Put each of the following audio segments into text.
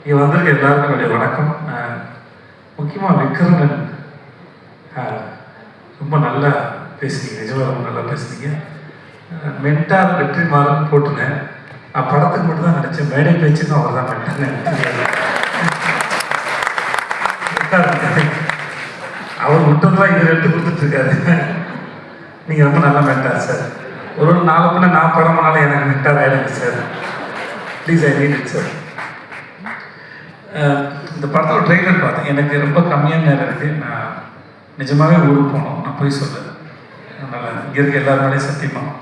இங்கே வந்திருக்க எல்லாருக்கும் என்னுடைய வணக்கம். முக்கியமாக விக்ரமன் ரொம்ப நல்லா பேசுனீங்க, நிஜமாக ரொம்ப நல்லா பேசுனீங்க. மென்டார் வெற்றிமாறன் போட்டுனேன். நான் படத்துக்கு மட்டும் தான் நினச்சேன், மேடை பேச்சுக்கும் அவர் தான் மென்டார். அவர் விட்டதுலாம் இதில் எடுத்து கொடுத்துட்ருக்காரு. நீங்கள் ரொம்ப நல்லா மென்டார் சார். ஒரு நாலு பின்ன நான் படமானாலும் எனக்கு மென்டார் ஆகிடுங்க sir. Please I need it sir. இந்த படத்தோட ட்ரெய்லர் பார்த்தேன். எனக்கு ரொம்ப கம்மியான நேரம் இருக்குது. நான் நிஜமாகவே ஊருக்கு போனோம், நான் போய் சொல்ல நல்லா இங்கே இருக்க எல்லாருனாலையும் சத்தியமாக.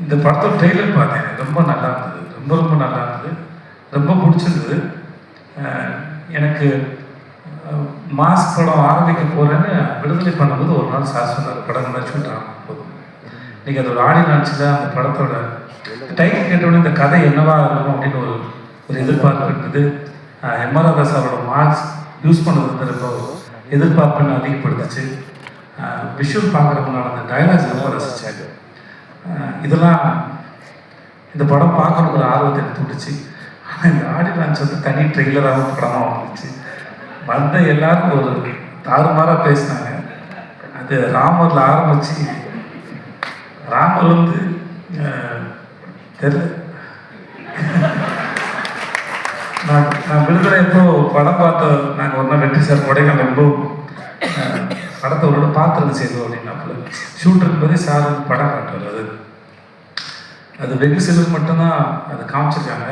இந்த படத்தோட ட்ரெய்லர் பார்த்தேன், ரொம்ப நல்லா இருந்தது, ரொம்ப ரொம்ப நல்லா இருந்தது, ரொம்ப பிடிச்சிருந்தது. எனக்கு மாஸ் படம் ஆரம்பிக்க போகிறேன்னு விடுதலை பண்ணும்போது ஒரு நாள் சார் சொன்னார், படம் ஷூட் போதும் நீங்கள் அதோட ஆடி நாட்சில் அந்த படத்தோட டைட்டில் கேட்டோடனே இந்த கதை என்னவா இருக்கும் அப்படின்னு ஒரு எதிர்பார்ப்பு இருந்தது. எம்.ஆர். ராதா சாரோட மார்க்ஸ் யூஸ் பண்ணது ரொம்ப எதிர்பார்ப்புன்னு அதிகப்படுத்துச்சு. விஷுவல் பார்க்குறவங்களால அந்த டைலாக்ஸ் ரொம்ப ரசித்தாங்க. இதெல்லாம் இந்த படம் பார்க்கணும் ஒரு ஆர்வத்தை எடுத்து விட்டுச்சு. ஆனால் இந்த ஆடி லான்ச் வந்து தனி ட்ரெய்லராகவும் படமாக வந்துச்சு. வந்த எல்லாரும் ஒரு தாறுமாறாக பேசினாங்க. அது ராமரில் ஆரம்பித்து ராமர் வந்து தெரியல. நான் விடுதலை எப்போ படம் பார்த்த நாங்கள் ஒரு நாள் வெற்றி சார் கொடைக்கானல் ரொம்ப படத்தை ஒரு பார்த்துருந்து செய்தோம் அப்படின்னாப்புல ஷூட் இருக்கும்போதே சார் படம் காட்டுவார். அது வெகு சிலர் மட்டும்தான் அதை காமிச்சிருக்காங்க.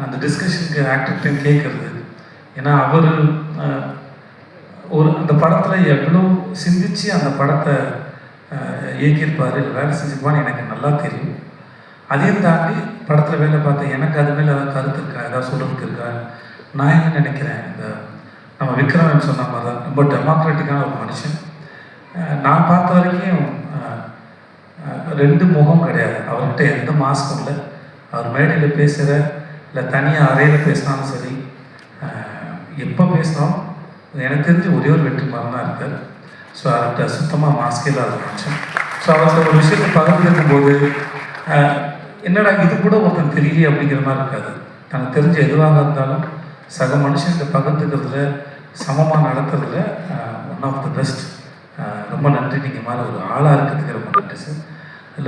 அந்த டிஸ்கஷனுக்கு ஆக்டர்கிட்டையும் கேட்குறது. ஏன்னா அவர் அந்த படத்தில் எவ்வளோ சிந்திச்சு அந்த படத்தை இயக்கியிருப்பார், வேலை செஞ்சுருப்பான்னு எனக்கு நல்லா தெரியும். அதையும் தாண்டி படத்தில் வேலை பார்த்தேன், எனக்கு அது மேலே ஏதாவது கருத்து இருக்கா, ஏதாவது சொல்கிறதுக்கு இருக்கா. நான் என்ன நினைக்கிறேன், இந்த நம்ம விக்ரமன் சொன்ன மாதிரி தான் ரொம்ப டெமோக்ராட்டிக்கான ஒரு மனுஷன். நான் பார்த்த வரைக்கும் ரெண்டு முகம் கிடையாது அவர்கிட்ட, எந்த மாஸ்க்கும் இல்லை. அவர் மேடையில் பேசுகிற இல்லை தனியாக அறையில் பேசினாலும் சரி, எப்போ பேசினாலும் எனக்கு தெரிஞ்சு ஒரே ஒரு வெற்றிமாறன் தான் இருக்கார். ஸோ அவர்கிட்ட சுத்தமாக மாஸ்கே இல்லாத மனுஷன். ஸோ அவர்கிட்ட ஒரு விஷயத்தை பகிர்ந்துருக்கும் போது என்னடா இது கூட ஒருத்தன் தெரியலையே அப்படிங்கிற மாதிரி இருக்காது. தனக்கு தெரிஞ்ச எதுவாக இருந்தாலும் சக மனுஷன்கிட்ட பகிர்ந்துக்கிறதுல சமமாக நடத்துறதுல ஒன் ஆஃப் த பெஸ்ட். ரொம்ப நன்றி. நீங்கள் மாதிரி ஒரு ஆளாக இருக்கிறதுக்கு ரொம்ப நன்றி சார்.